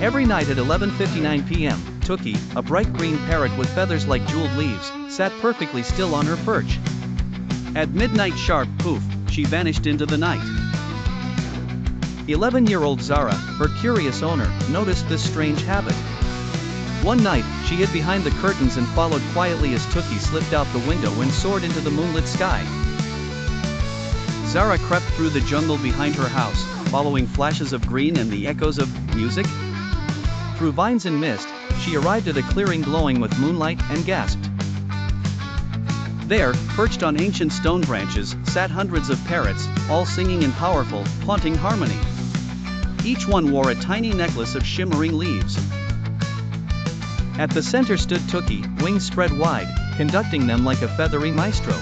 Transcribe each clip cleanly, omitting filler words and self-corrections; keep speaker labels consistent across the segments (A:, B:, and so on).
A: Every night at 11:59 p.m., Tookie, a bright green parrot with feathers like jeweled leaves, sat perfectly still on her perch. At midnight sharp, poof, she vanished into the night. 11-year-old Zara, her curious owner, noticed this strange habit. One night, she hid behind the curtains and followed quietly as Tookie slipped out the window and soared into the moonlit sky. Zara crept through the jungle behind her house, following flashes of green and the echoes of music. Through vines and mist, she arrived at a clearing glowing with moonlight and gasped. There, perched on ancient stone branches, sat hundreds of parrots, all singing in powerful, haunting harmony. Each one wore a tiny necklace of shimmering leaves. At the center stood Tookie, wings spread wide, conducting them like a feathery maestro.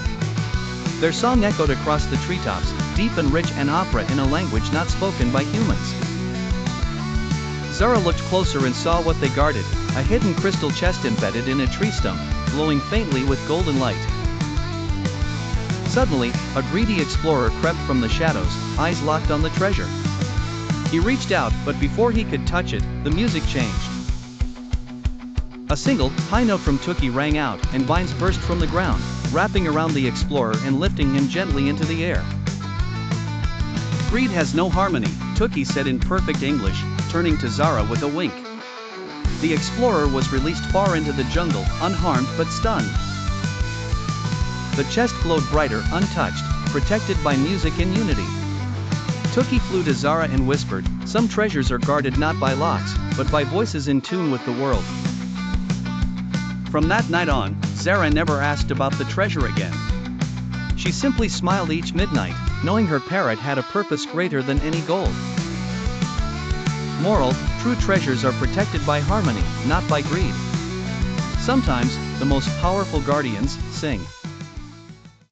A: Their song echoed across the treetops, deep and rich, an opera in a language not spoken by humans. Zara looked closer and saw what they guarded, a hidden crystal chest embedded in a tree stump, glowing faintly with golden light. Suddenly, a greedy explorer crept from the shadows, eyes locked on the treasure. He reached out, but before he could touch it, the music changed. A single, high note from Tookie rang out, and vines burst from the ground, wrapping around the explorer and lifting him gently into the air. "Greed has no harmony," Tookie said in perfect English, turning to Zara with a wink. The explorer was released far into the jungle, unharmed but stunned. The chest glowed brighter, untouched, protected by music and unity. Tookie flew to Zara and whispered, "Some treasures are guarded not by locks, but by voices in tune with the world." From that night on, Zara never asked about the treasure again. She simply smiled each midnight, knowing her parrot had a purpose greater than any gold. Moral: true treasures are protected by harmony, not by greed. Sometimes, the most powerful guardians sing.